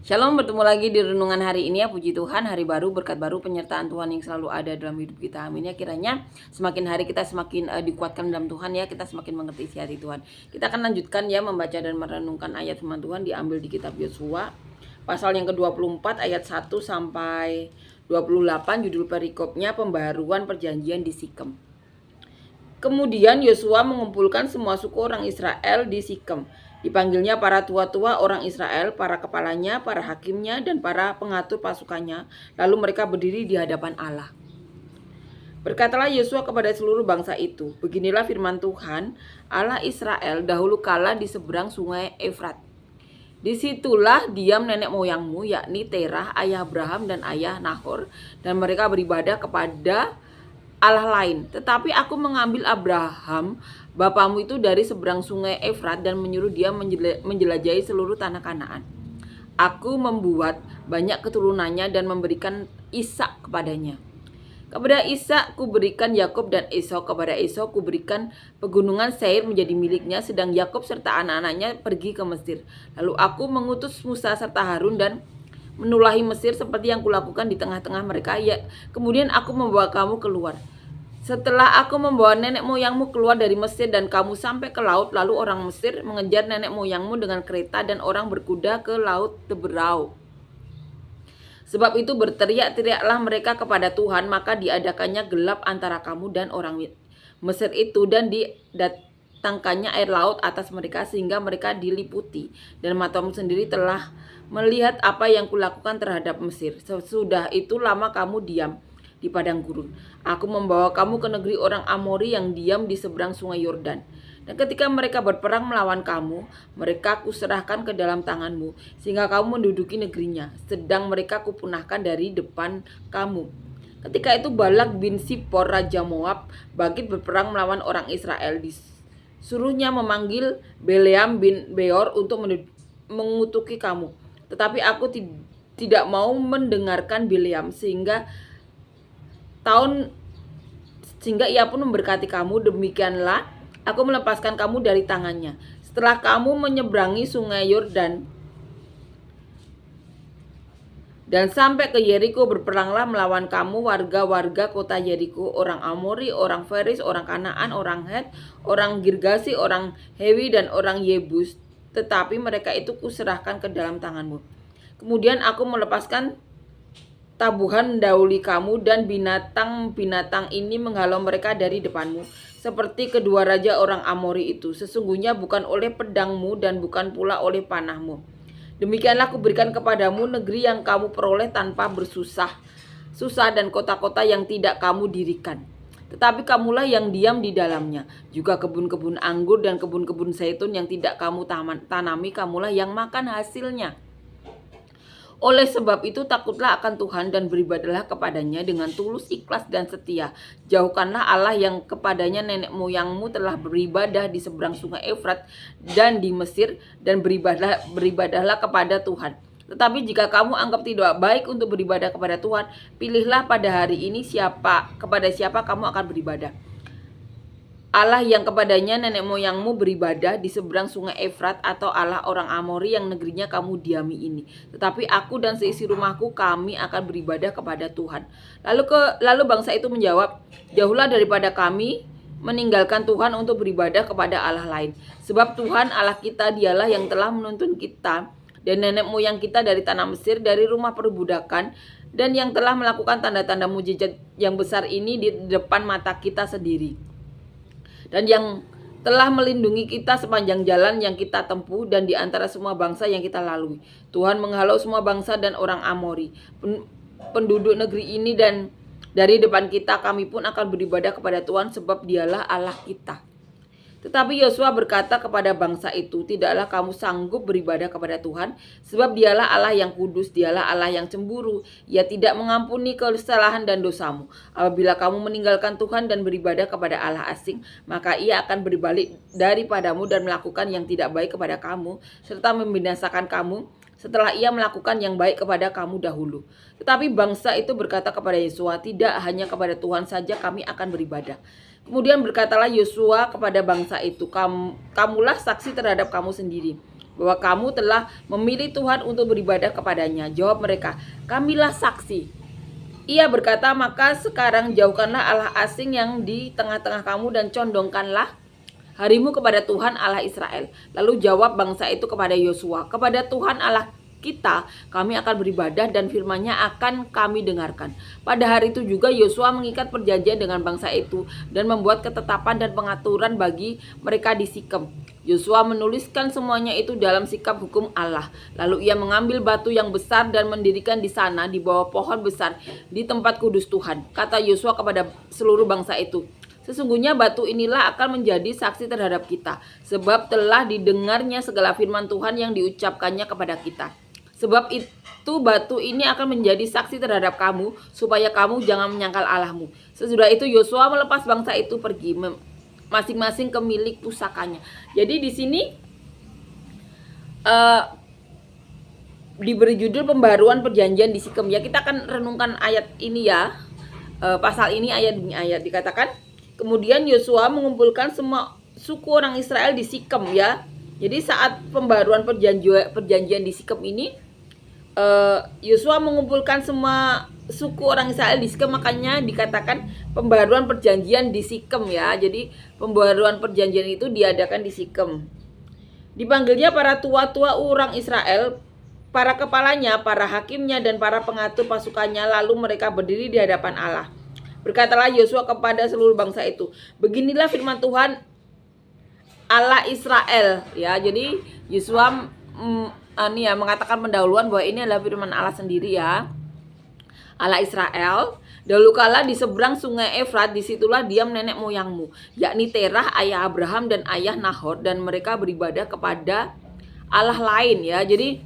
Shalom, bertemu lagi di renungan hari ini ya. Puji Tuhan, hari baru, berkat baru, penyertaan Tuhan yang selalu ada dalam hidup kita. Amin ya. Kiranya semakin hari kita semakin dikuatkan dalam Tuhan ya. Kita semakin mengerti isi hati Tuhan. Kita akan lanjutkan ya membaca dan merenungkan ayat firman Tuhan diambil di kitab Yosua pasal yang ke-24 ayat 1 sampai 28. Judul perikopnya pembaharuan perjanjian di Sikem. Kemudian Yosua mengumpulkan semua suku orang Israel di Sikem. Dipanggilnya para tua-tua orang Israel, para kepalanya, para hakimnya, dan para pengatur pasukannya. Lalu mereka berdiri di hadapan Allah. Berkatalah Yosua kepada seluruh bangsa itu, beginilah firman Tuhan, Allah Israel dahulu kala di seberang sungai Efrat. Disitulah diam nenek moyangmu, yakni Terah, ayah Abraham dan ayah Nahor, dan mereka beribadah kepada Allah lain. Tetapi aku mengambil Abraham, bapamu itu dari seberang sungai Efrat dan menyuruh dia menjelajahi seluruh tanah Kanaan. Aku membuat banyak keturunannya dan memberikan Ishak kepadanya. Kepada Ishak kuberikan Yakub dan Esau. Kepada Esau kuberikan pegunungan Seir menjadi miliknya, sedang Yakub serta anak-anaknya pergi ke Mesir. Lalu aku mengutus Musa serta Harun dan menulahi Mesir seperti yang kulakukan di tengah-tengah mereka. Ya, kemudian aku membawa kamu keluar. Setelah aku membawa nenek moyangmu keluar dari Mesir dan kamu sampai ke laut, lalu orang Mesir mengejar nenek moyangmu dengan kereta dan orang berkuda ke laut Teberau. Sebab itu berteriak-teriaklah mereka kepada Tuhan, maka diadakannya gelap antara kamu dan orang Mesir itu, dan didatangkannya air laut atas mereka sehingga mereka diliputi. Dan matamu sendiri telah melihat apa yang kulakukan terhadap Mesir. Sesudah itu lama kamu diam di padang gurun. Aku membawa kamu ke negeri orang Amori yang diam di seberang sungai Yordan. Dan ketika mereka berperang melawan kamu, mereka kuserahkan ke dalam tanganmu, sehingga kamu menduduki negerinya, sedang mereka kupunahkan dari depan kamu. Ketika itu Balak bin Sipor, Raja Moab, bangkit berperang melawan orang Israel. Disuruhnya memanggil Bileam bin Beor untuk mengutuki kamu. Tetapi aku tidak mau mendengarkan Bileam, sehingga ia pun memberkati kamu. Demikianlah aku melepaskan kamu dari tangannya. Setelah kamu menyeberangi sungai Yordan dan sampai ke Yeriko, berperanglah melawan kamu warga-warga kota Yeriko, orang Amori, orang Feris, orang Kanaan, orang Het, orang Girgasi, orang Hewi, dan orang Yebus. Tetapi mereka itu kuserahkan ke dalam tanganmu. Kemudian aku melepaskan tabuhan mendahului kamu, dan binatang-binatang ini menghalau mereka dari depanmu, seperti kedua raja orang Amori itu. Sesungguhnya bukan oleh pedangmu dan bukan pula oleh panahmu. Demikianlah kuberikan kepadamu negeri yang kamu peroleh tanpa bersusah dan kota-kota yang tidak kamu dirikan. Tetapi kamulah yang diam di dalamnya. Juga kebun-kebun anggur dan kebun-kebun zaitun yang tidak kamu tanami, kamulah yang makan hasilnya. Oleh sebab itu takutlah akan Tuhan dan beribadahlah kepadanya dengan tulus, ikhlas, dan setia. Jauhkanlah Allah yang kepadanya nenek moyangmu telah beribadah di seberang sungai Efrat dan di Mesir, dan beribadahlah kepada Tuhan. Tetapi jika kamu anggap tidak baik untuk beribadah kepada Tuhan, pilihlah pada hari ini kepada siapa kamu akan beribadah. Allah yang kepadanya nenek moyangmu beribadah di seberang sungai Efrat, atau Allah orang Amori yang negerinya kamu diami ini. Tetapi aku dan seisi rumahku, kami akan beribadah kepada Tuhan. Lalu bangsa itu menjawab, jauhlah daripada kami meninggalkan Tuhan untuk beribadah kepada Allah lain. Sebab Tuhan Allah kita, dialah yang telah menuntun kita dan nenek moyang kita dari tanah Mesir, dari rumah perbudakan, dan yang telah melakukan tanda-tanda mujizat yang besar ini di depan mata kita sendiri, dan yang telah melindungi kita sepanjang jalan yang kita tempuh dan di antara semua bangsa yang kita lalui. Tuhan menghalau semua bangsa dan orang Amori, penduduk negeri ini, dan dari depan kita kami pun akan beribadah kepada Tuhan, sebab dialah Allah kita. Tetapi Yosua berkata kepada bangsa itu, tidaklah kamu sanggup beribadah kepada Tuhan, sebab dialah Allah yang kudus, dialah Allah yang cemburu. Ia tidak mengampuni kesalahan dan dosamu. Apabila kamu meninggalkan Tuhan dan beribadah kepada Allah asing, maka ia akan berbalik daripadamu dan melakukan yang tidak baik kepada kamu, serta membinasakan kamu setelah ia melakukan yang baik kepada kamu dahulu. Tetapi bangsa itu berkata kepada Yosua, tidak hanya kepada Tuhan saja kami akan beribadah. Kemudian berkatalah Yosua kepada bangsa itu, kamulah saksi terhadap kamu sendiri, bahwa kamu telah memilih Tuhan untuk beribadah kepadanya. Jawab mereka, kamilah saksi. Ia berkata, maka sekarang jauhkanlah Allah asing yang di tengah-tengah kamu dan condongkanlah harimu kepada Tuhan Allah Israel. Lalu jawab bangsa itu kepada Yosua, kepada Tuhan Allah kita kami akan beribadah dan firman-Nya akan kami dengarkan. Pada hari itu juga Yosua mengikat perjanjian dengan bangsa itu dan membuat ketetapan dan pengaturan bagi mereka di Sikem. Yosua menuliskan semuanya itu dalam sikap hukum Allah. Lalu ia mengambil batu yang besar dan mendirikan di sana di bawah pohon besar di tempat kudus Tuhan. Kata Yosua kepada seluruh bangsa itu, sesungguhnya batu inilah akan menjadi saksi terhadap kita, sebab telah didengarnya segala firman Tuhan yang diucapkannya kepada kita. Sebab itu batu ini akan menjadi saksi terhadap kamu, supaya kamu jangan menyangkal Allahmu. Sesudah itu Yosua melepas bangsa itu pergi, masing-masing ke milik pusakanya. Jadi di sini diberi judul pembaruan perjanjian di Sikem. Ya, kita akan renungkan ayat ini ya, pasal ini ayat demi ayat. Dikatakan, kemudian Yosua mengumpulkan semua suku orang Israel di Sikem ya. Jadi saat pembaruan perjanjian di Sikem ini, Yosua mengumpulkan semua suku orang Israel di Sikem, makanya dikatakan pembaruan perjanjian di Sikem ya. Jadi pembaruan perjanjian itu diadakan di Sikem. Dipanggilnya para tua-tua orang Israel, para kepalanya, para hakimnya, dan para pengatur pasukannya, lalu mereka berdiri di hadapan Allah. Berkatalah Yosua kepada seluruh bangsa itu, beginilah firman Tuhan Allah Israel ya. Jadi Yosua mengatakan pendahuluan bahwa ini adalah firman Allah sendiri ya. Allah Israel, dahulu kala di seberang sungai Efrat, disitulah diam nenek moyangmu, yakni Terah ayah Abraham dan ayah Nahor, dan mereka beribadah kepada Allah lain ya. Jadi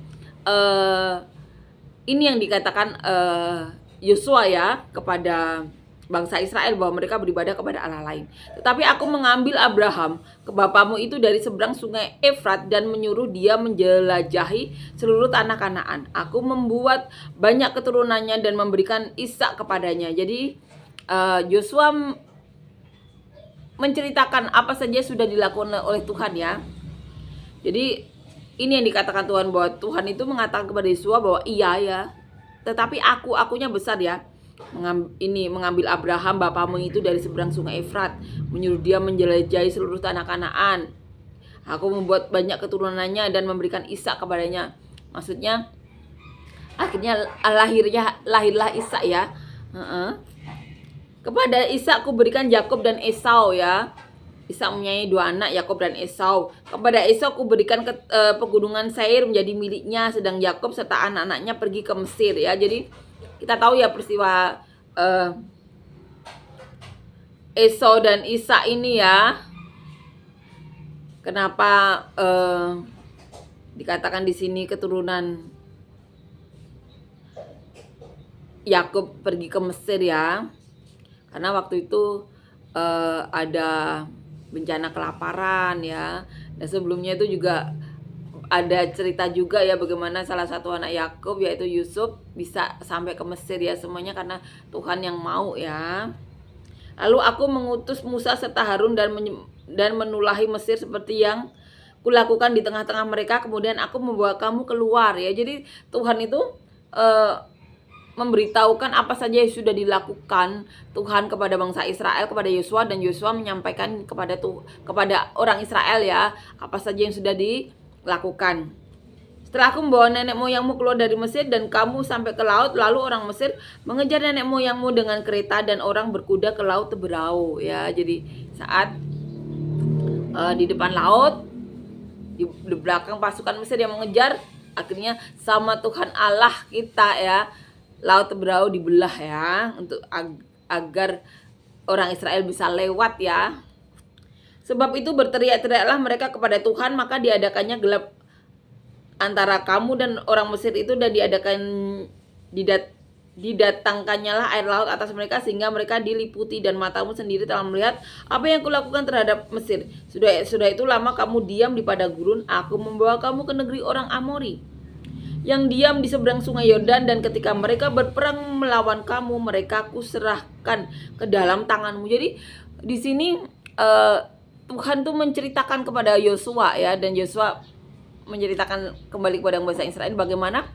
ini yang dikatakan Yosua ya kepada bangsa Israel, bahwa mereka beribadah kepada Allah lain. Tetapi aku mengambil Abraham bapamu itu dari seberang sungai Efrat dan menyuruh dia menjelajahi seluruh tanah Kanaan. Aku membuat banyak keturunannya dan memberikan Ishak kepadanya. Jadi Yosua menceritakan apa saja sudah dilakukan oleh Tuhan ya. Jadi ini yang dikatakan Tuhan, bahwa Tuhan itu mengatakan kepada Yosua bahwa iya ya, tetapi akunya besar ya. Mengambil Abraham bapamu itu dari seberang sungai Efrat, menyuruh dia menjelajahi seluruh tanah Kanaan. Aku membuat banyak keturunannya dan memberikan Ishak kepadanya. Maksudnya akhirnya lahirlah Ishak ya. Kepada Ishak ku berikan Yakub dan Esau ya. Ishak mempunyai dua anak, Yakub dan Esau. Kepada Esau ku berikan pegunungan Seir menjadi miliknya, sedang Yakub serta anak-anaknya pergi ke Mesir ya. Jadi kita tahu ya peristiwa Esau dan Ishak ini ya. Kenapa dikatakan di sini keturunan Yakub pergi ke Mesir ya? Karena waktu itu ada bencana kelaparan ya. Dan sebelumnya itu juga ada cerita juga ya, bagaimana salah satu anak Yakub yaitu Yusuf bisa sampai ke Mesir ya, semuanya karena Tuhan yang mau ya. Lalu aku mengutus Musa serta Harun dan menulahi Mesir seperti yang kulakukan di tengah-tengah mereka, kemudian aku membawa kamu keluar ya. Jadi Tuhan itu memberitahukan apa saja yang sudah dilakukan Tuhan kepada bangsa Israel, kepada Yosua, dan Yosua menyampaikan kepada orang Israel ya apa saja yang sudah dilakukan. Setelah aku membawa nenek moyangmu keluar dari Mesir dan kamu sampai ke laut, lalu orang Mesir mengejar nenek moyangmu dengan kereta dan orang berkuda ke laut Teberau ya. Jadi saat di depan laut, di belakang pasukan Mesir yang mengejar, akhirnya sama Tuhan Allah kita ya, laut Teberau dibelah ya, untuk agar orang Israel bisa lewat ya. Sebab itu berteriak-teriaklah mereka kepada Tuhan, maka diadakannya gelap antara kamu dan orang Mesir itu, dan didatangkannya lah air laut atas mereka sehingga mereka diliputi, dan matamu sendiri telah melihat apa yang kulakukan terhadap Mesir. Sudah itu lama kamu diam di padang gurun, aku membawa kamu ke negeri orang Amori yang diam di seberang sungai Yordan, dan ketika mereka berperang melawan kamu, mereka kuserahkan ke dalam tanganmu. Jadi di sini Tuhan tuh menceritakan kepada Yosua ya, dan Yosua menceritakan kembali kepada bangsa Israel bagaimana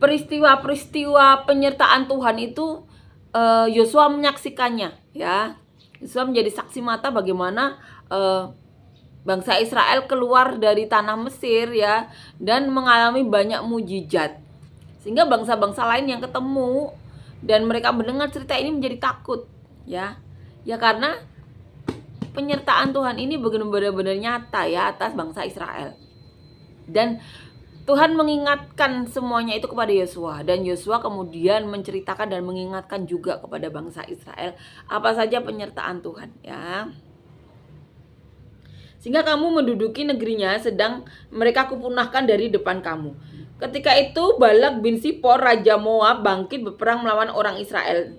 peristiwa-peristiwa penyertaan Tuhan itu Yosua menyaksikannya, ya. Yosua menjadi saksi mata bagaimana bangsa Israel keluar dari tanah Mesir, ya, dan mengalami banyak mujizat. Sehingga bangsa-bangsa lain yang ketemu dan mereka mendengar cerita ini menjadi takut, ya. Ya karena penyertaan Tuhan ini benar-benar nyata, ya, atas bangsa Israel. Dan Tuhan mengingatkan semuanya itu kepada Yosua, dan Yosua kemudian menceritakan dan mengingatkan juga kepada bangsa Israel apa saja penyertaan Tuhan, ya. Sehingga kamu menduduki negerinya, sedang mereka kupunahkan dari depan kamu. Ketika itu Balak bin Sipor, raja Moab, bangkit berperang melawan orang Israel.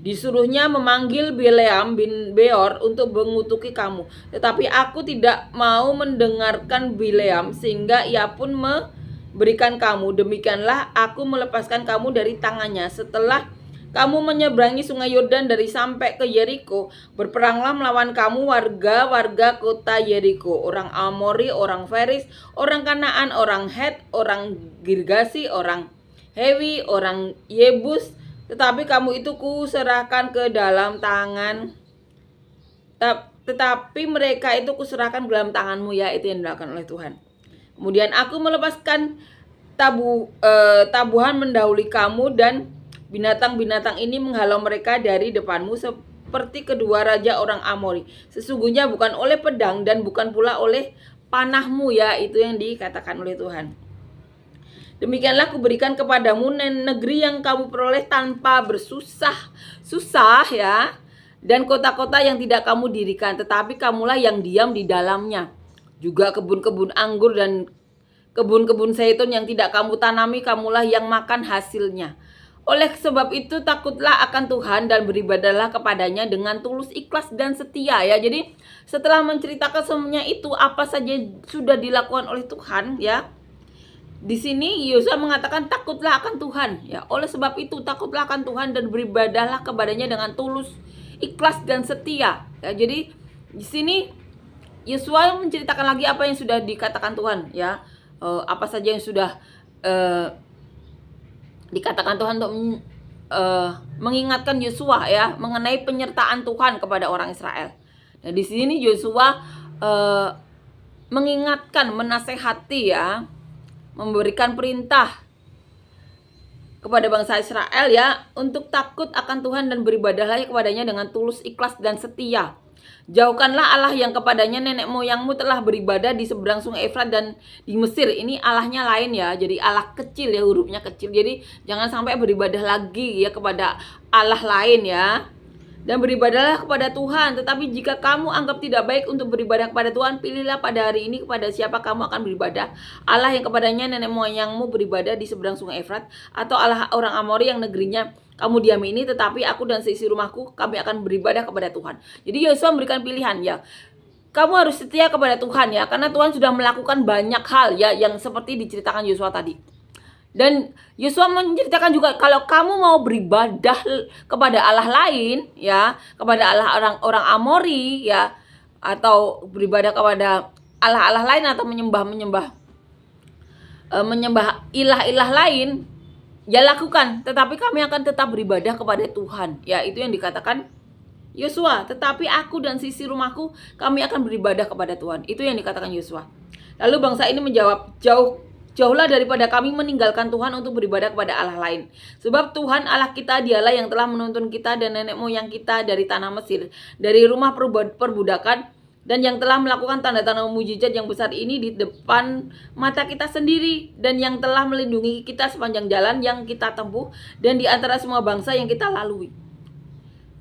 Disuruhnya memanggil Bileam bin Beor untuk mengutuki kamu. Tetapi aku tidak mau mendengarkan Bileam, sehingga ia pun memberikan kamu. Demikianlah aku melepaskan kamu dari tangannya. Setelah kamu menyeberangi sungai Yordan dari sampai ke Yeriko, berperanglah melawan kamu warga-warga kota Yeriko, orang Amori, orang Feris, orang Kanaan, orang Het, orang Girgasi, orang Hewi, orang Yebus. Tetapi kamu itu kuserahkan ke dalam tangan, tetapi mereka itu kuserahkan ke dalam tanganmu, ya. Itu yang dilakukan oleh Tuhan. Kemudian aku melepaskan tabuhan mendahului kamu, dan binatang-binatang ini menghalau mereka dari depanmu seperti kedua raja orang Amori. Sesungguhnya bukan oleh pedang dan bukan pula oleh panahmu, ya. Itu yang dikatakan oleh Tuhan. Demikianlah kuberikan kepadamu negeri yang kamu peroleh tanpa bersusah, ya, dan kota-kota yang tidak kamu dirikan, tetapi kamulah yang diam di dalamnya. Juga kebun-kebun anggur dan kebun-kebun zaitun yang tidak kamu tanami, kamulah yang makan hasilnya. Oleh sebab itu takutlah akan Tuhan dan beribadahlah kepadanya dengan tulus, ikhlas, dan setia, ya. Jadi setelah menceritakan semuanya itu apa saja sudah dilakukan oleh Tuhan, ya. Di sini Yosua mengatakan takutlah akan Tuhan, ya. Oleh sebab itu takutlah akan Tuhan dan beribadahlah kepadanya dengan tulus, ikhlas, dan setia, ya. Jadi di sini Yosua menceritakan lagi apa yang sudah dikatakan Tuhan, ya. Apa saja yang sudah dikatakan Tuhan untuk mengingatkan Yosua, ya, mengenai penyertaan Tuhan kepada orang Israel. Nah, di sini Yosua mengingatkan, menasehati, ya, memberikan perintah kepada bangsa Israel, ya, untuk takut akan Tuhan dan beribadahlah kepadanya dengan tulus, ikhlas, dan setia. Jauhkanlah Allah yang kepadanya nenek moyangmu telah beribadah di seberang sungai Efrat dan di Mesir. Ini Allahnya lain, ya. Jadi Allah kecil, ya, hurufnya kecil. Jadi jangan sampai beribadah lagi, ya, kepada Allah lain, ya. Dan beribadahlah kepada Tuhan. Tetapi jika kamu anggap tidak baik untuk beribadah kepada Tuhan, pilihlah pada hari ini kepada siapa kamu akan beribadah. Allah yang kepadanya nenek moyangmu beribadah di seberang sungai Efrat, atau Allah orang Amori yang negerinya kamu diami ini. Tetapi aku dan seisi rumahku, kami akan beribadah kepada Tuhan. Jadi Yosua memberikan pilihan, ya. Kamu harus setia kepada Tuhan, ya, karena Tuhan sudah melakukan banyak hal, ya, yang seperti diceritakan Yosua tadi. Dan Yosua menceritakan juga kalau kamu mau beribadah kepada Allah lain, ya, kepada Allah orang Amori, ya, atau beribadah kepada Allah-Allah lain atau menyembah ilah-ilah lain, ya, lakukan. Tetapi kami akan tetap beribadah kepada Tuhan, ya. Itu yang dikatakan Yosua. Tetapi aku dan sisi rumahku, kami akan beribadah kepada Tuhan. Itu yang dikatakan Yosua. Lalu bangsa ini menjawab, Jauhlah daripada kami meninggalkan Tuhan untuk beribadah kepada Allah lain. Sebab Tuhan Allah kita, dialah yang telah menuntun kita dan nenek moyang kita dari tanah Mesir, dari rumah perbudakan, dan yang telah melakukan tanda-tanda mujizat yang besar ini di depan mata kita sendiri, dan yang telah melindungi kita sepanjang jalan yang kita tempuh dan di antara semua bangsa yang kita lalui.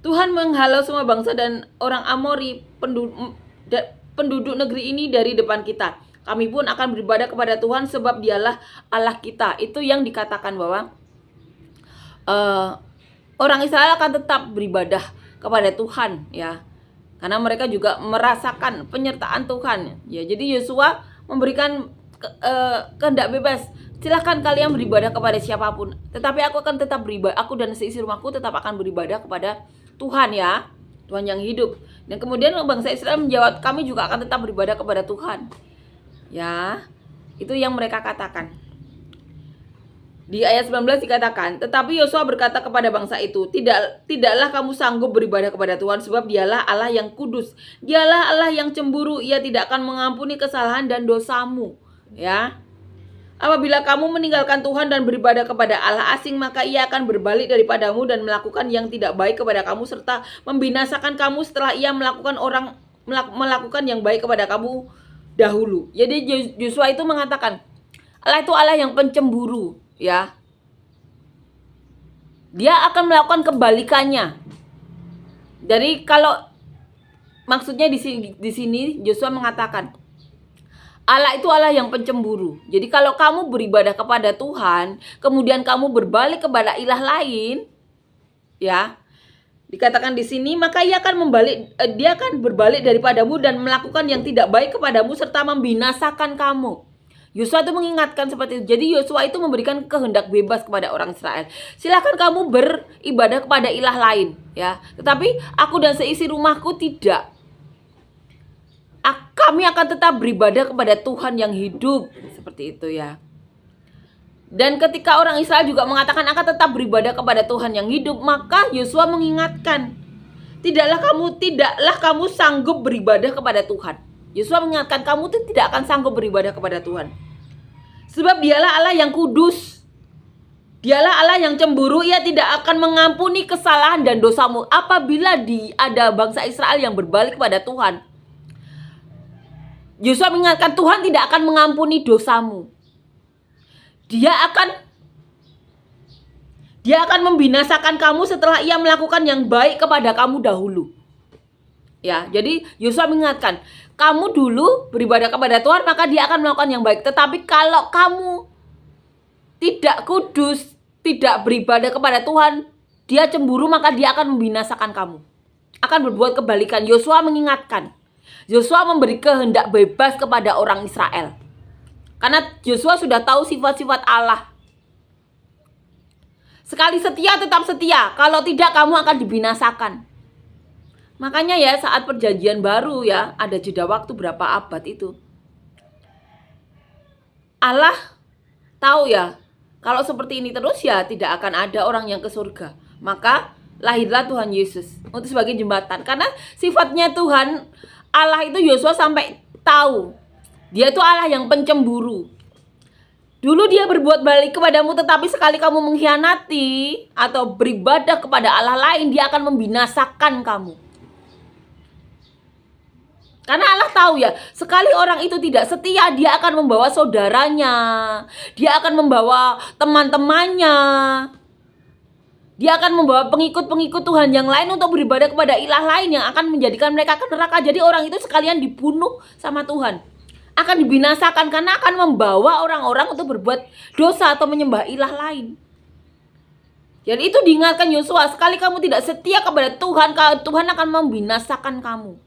Tuhan menghalau semua bangsa dan orang Amori, penduduk negeri ini dari depan kita. Kami pun akan beribadah kepada Tuhan sebab dialah Allah kita. Itu yang dikatakan bahwa orang Israel akan tetap beribadah kepada Tuhan, ya. Karena mereka juga merasakan penyertaan Tuhan, ya. Jadi Yosua memberikan kehendak bebas. Silahkan kalian beribadah kepada siapapun, tetapi aku akan tetap beribadah. Aku dan seisi rumahku tetap akan beribadah kepada Tuhan, ya, Tuhan yang hidup. Dan kemudian bangsa Israel menjawab, kami juga akan tetap beribadah kepada Tuhan. Ya, itu yang mereka katakan. Di ayat 19 dikatakan, tetapi Yosua berkata kepada bangsa itu, tidaklah kamu sanggup beribadah kepada Tuhan, sebab dialah Allah yang kudus. Dialah Allah yang cemburu, ia tidak akan mengampuni kesalahan dan dosamu. Ya, apabila kamu meninggalkan Tuhan dan beribadah kepada Allah asing, maka ia akan berbalik daripadamu dan melakukan yang tidak baik kepada kamu, serta membinasakan kamu setelah ia melakukan yang baik kepada kamu dahulu. Jadi Yosua itu mengatakan, Allah itu Allah yang pencemburu, ya. Dia akan melakukan kebalikannya. Jadi kalau maksudnya di sini Yosua mengatakan Allah itu Allah yang pencemburu. Jadi kalau kamu beribadah kepada Tuhan, kemudian kamu berbalik kepada ilah lain, ya, dikatakan di sini, maka dia akan berbalik daripadamu dan melakukan yang tidak baik kepadamu serta membinasakan kamu. Yosua itu mengingatkan seperti itu. Jadi Yosua itu memberikan kehendak bebas kepada orang Israel. Silakan kamu beribadah kepada ilah lain, ya. Tetapi aku dan seisi rumahku tidak. Kami akan tetap beribadah kepada Tuhan yang hidup, seperti itu, ya. Dan ketika orang Israel juga mengatakan akan tetap beribadah kepada Tuhan yang hidup, maka Yosua mengingatkan, tidaklah kamu sanggup beribadah kepada Tuhan. Yosua mengingatkan, kamu tidak akan sanggup beribadah kepada Tuhan. Sebab dialah Allah yang kudus. Dialah Allah yang cemburu, ia tidak akan mengampuni kesalahan dan dosamu. Apabila ada bangsa Israel yang berbalik kepada Tuhan, Yosua mengingatkan, Tuhan tidak akan mengampuni dosamu. Dia akan membinasakan kamu setelah ia melakukan yang baik kepada kamu dahulu. Ya, jadi Yosua mengingatkan, kamu dulu beribadah kepada Tuhan, maka dia akan melakukan yang baik. Tetapi kalau kamu tidak kudus, tidak beribadah kepada Tuhan, dia cemburu, maka dia akan membinasakan kamu. Akan berbuat kebalikan. Yosua mengingatkan. Yosua memberi kehendak bebas kepada orang Israel. Karena Yosua sudah tahu sifat-sifat Allah. Sekali setia tetap setia, kalau tidak kamu akan dibinasakan. Makanya ya saat perjanjian baru ya, ada jeda waktu berapa abad itu. Allah tahu ya, kalau seperti ini terus ya tidak akan ada orang yang ke surga. Maka lahirlah Tuhan Yesus untuk sebagai jembatan. Karena sifatnya Tuhan Allah itu Yosua sampai tahu. Dia itu Allah yang pencemburu. Dulu dia berbuat balik kepadamu, tetapi sekali kamu mengkhianati atau beribadah kepada Allah lain, dia akan membinasakan kamu. Karena Allah tahu ya, sekali orang itu tidak setia, dia akan membawa saudaranya, dia akan membawa teman-temannya, dia akan membawa pengikut-pengikut Tuhan yang lain untuk beribadah kepada ilah lain yang akan menjadikan mereka ke neraka. Jadi orang itu sekalian dibunuh sama Tuhan, akan dibinasakan karena akan membawa orang-orang untuk berbuat dosa atau menyembah ilah lain. Jadi itu diingatkan Yosua, sekali kamu tidak setia kepada Tuhan, Tuhan akan membinasakan kamu.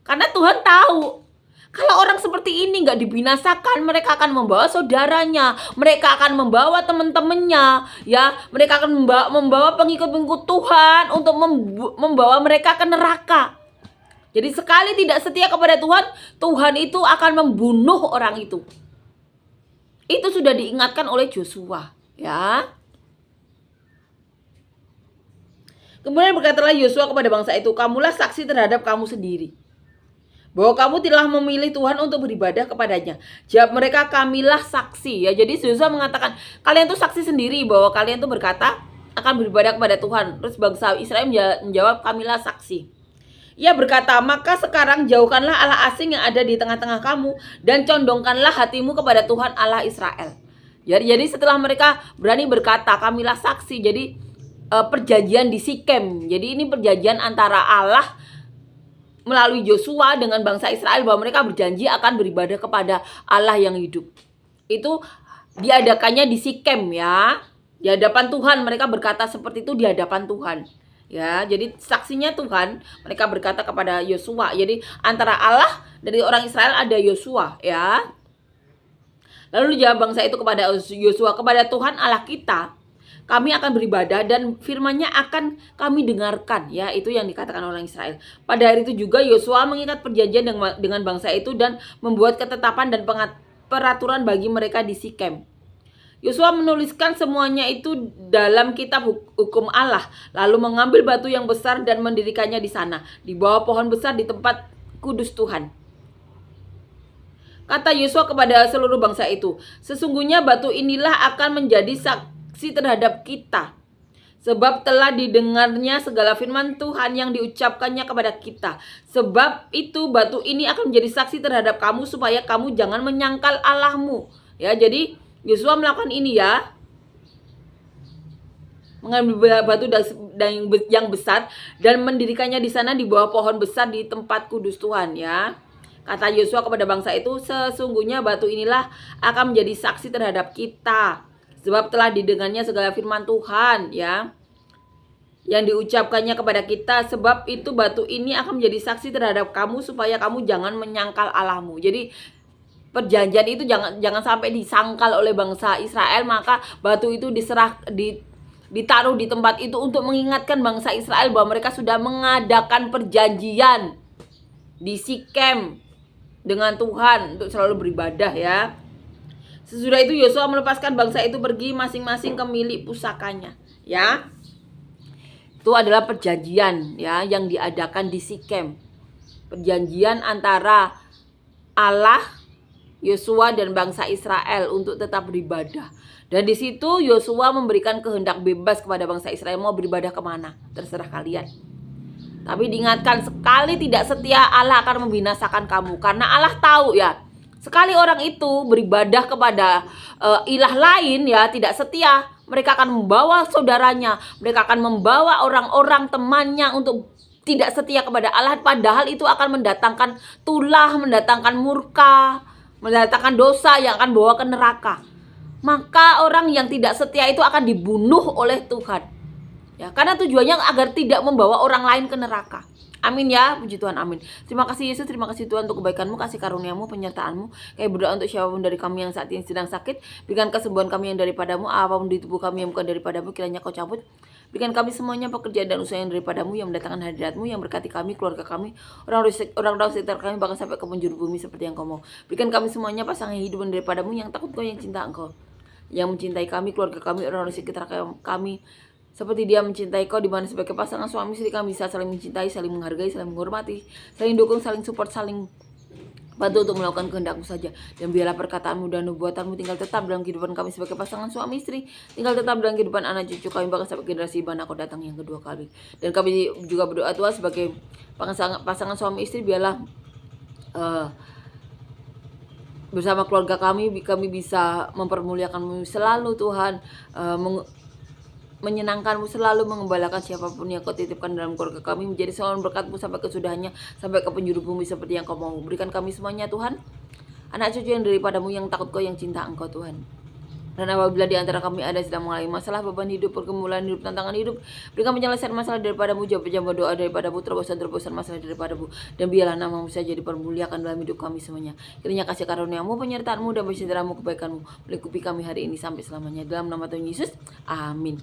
Karena Tuhan tahu, kalau orang seperti ini gak dibinasakan, mereka akan membawa saudaranya, mereka akan membawa teman-temannya, ya, mereka akan membawa pengikut-pengikut Tuhan untuk membawa mereka ke neraka. Jadi sekali tidak setia kepada Tuhan, Tuhan itu akan membunuh orang itu. Itu sudah diingatkan oleh Yosua, ya. Kemudian berkatalah Yosua kepada bangsa itu, kamulah saksi terhadap kamu sendiri, bahwa kamu telah memilih Tuhan untuk beribadah kepadanya. Jawab mereka, kamilah saksi. Ya, jadi Yosua mengatakan, kalian tuh saksi sendiri bahwa kalian tuh berkata akan beribadah kepada Tuhan. Terus bangsa Israel menjawab, kamilah saksi. Ia berkata, maka sekarang jauhkanlah Allah asing yang ada di tengah-tengah kamu dan condongkanlah hatimu kepada Tuhan Allah Israel. Jadi setelah mereka berani berkata, kamilah saksi. Jadi perjanjian di Sikem. Jadi ini perjanjian antara Allah melalui Yosua dengan bangsa Israel bahwa mereka berjanji akan beribadah kepada Allah yang hidup. Itu diadakannya di Sikem, ya. Di hadapan Tuhan mereka berkata seperti itu di hadapan Tuhan. Ya, jadi saksinya Tuhan, mereka berkata kepada Yosua. Jadi antara Allah dari orang Israel ada Yosua, ya. Lalu jawab bangsa itu kepada Yosua, kepada Tuhan Allah kita, kami akan beribadah dan firman-Nya akan kami dengarkan, ya, itu yang dikatakan orang Israel. Pada hari itu juga Yosua mengikat perjanjian dengan bangsa itu dan membuat ketetapan dan peraturan bagi mereka di Sikem. Yosua menuliskan semuanya itu dalam kitab hukum Allah, lalu mengambil batu yang besar dan mendirikannya di sana, di bawah pohon besar di tempat kudus Tuhan. Kata Yosua kepada seluruh bangsa itu, sesungguhnya batu inilah akan menjadi saksi terhadap kita, sebab telah didengarnya segala firman Tuhan yang diucapkannya kepada kita. Sebab itu batu ini akan menjadi saksi terhadap kamu supaya kamu jangan menyangkal Allahmu. Ya, jadi Yosua melakukan ini, ya. Mengambil batu yang besar dan mendirikannya di sana di bawah pohon besar di tempat kudus Tuhan, ya. Kata Yosua kepada bangsa itu, sesungguhnya batu inilah akan menjadi saksi terhadap kita, sebab telah didengarnya segala firman Tuhan, ya, yang diucapkannya kepada kita. Sebab itu batu ini akan menjadi saksi terhadap kamu supaya kamu jangan menyangkal Allahmu. Jadi perjanjian itu jangan sampai disangkal oleh bangsa Israel, maka batu itu ditaruh di tempat itu untuk mengingatkan bangsa Israel bahwa mereka sudah mengadakan perjanjian di Sikem dengan Tuhan untuk selalu beribadah, ya. Sesudah itu Yosua melepaskan bangsa itu pergi masing-masing ke milik pusakanya, ya. Itu adalah perjanjian, ya, yang diadakan di Sikem. Perjanjian antara Allah, Yosua dan bangsa Israel untuk tetap beribadah. Dan di situ Yosua memberikan kehendak bebas kepada bangsa Israel, mau beribadah kemana, terserah kalian. Tapi diingatkan, sekali tidak setia Allah akan membinasakan kamu. Karena Allah tahu, ya, sekali orang itu beribadah kepada ilah lain, ya, tidak setia, mereka akan membawa saudaranya, mereka akan membawa orang-orang temannya untuk tidak setia kepada Allah. Padahal itu akan mendatangkan tulah, mendatangkan murka, mendatangkan dosa yang akan bawa ke neraka. Maka orang yang tidak setia itu akan dibunuh oleh Tuhan. Ya, karena tujuannya agar tidak membawa orang lain ke neraka. Amin, ya, puji Tuhan, amin. Terima kasih Yesus, terima kasih Tuhan untuk kebaikan-Mu, kasih karunia-Mu, penyertaan-Mu. Kami berdoa untuk siapapun dari kami yang saat ini sedang sakit, berikan kesembuhan kami yang daripada-Mu. Apapun di tubuh kami yang bukan daripada-Mu, kiranya Kau cabut. Berikan kami semuanya pekerjaan dan usaha yang daripada-Mu, yang mendatangkan hadirat-Mu, yang berkati kami, keluarga kami, orang-orang sekitar kami, bahkan sampai ke penjuru bumi seperti yang Kau mau. Berikan kami semuanya pasangan hidup daripada-Mu, yang takut Kau, yang cinta Engkau, yang mencintai kami, keluarga kami, orang-orang sekitar kami, seperti Dia mencintai Kau, di mana sebagai pasangan suami istri kami bisa saling mencintai, saling menghargai, saling menghormati, saling dukung, saling support, saling bantu untuk melakukan kehendak-Mu saja. Dan biarlah perkataan-Mu dan nubuatan-Mu tinggal tetap dalam kehidupan kami sebagai pasangan suami istri, tinggal tetap dalam kehidupan anak cucu kami, bahkan sampai generasi mana Kau datang yang kedua kali. Dan kami juga berdoa Tuhan sebagai pasangan suami istri, biarlah bersama keluarga kami bisa mempermuliakan-Mu selalu Tuhan, menyenangkan-Mu selalu, mengembalakan siapapun yang Kau titipkan dalam keluarga kami, menjadi saluran berkat-Mu sampai kesudahannya, sampai ke penjuru bumi seperti yang Kau mau. Berikan kami semuanya Tuhan, anak cucu yang daripada-Mu, yang takut Kau, yang cinta Engkau Tuhan. Dan apabila di antara kami ada sedang mengalami masalah, beban hidup, pergumulan hidup, tantangan hidup, berikan penyelesaian masalah daripada-Mu, jawab doa daripada-Mu, terobosan masalah daripada-Mu. Dan biarlah nama-Mu saja dipermuliakan dalam hidup kami semuanya. Kiranya kasih karunia-Mu, penyertaan-Mu, dan bersih-Mu, kebaikan-Mu melingkupi kami hari ini sampai selamanya. Dalam nama Tuhan Yesus, amin.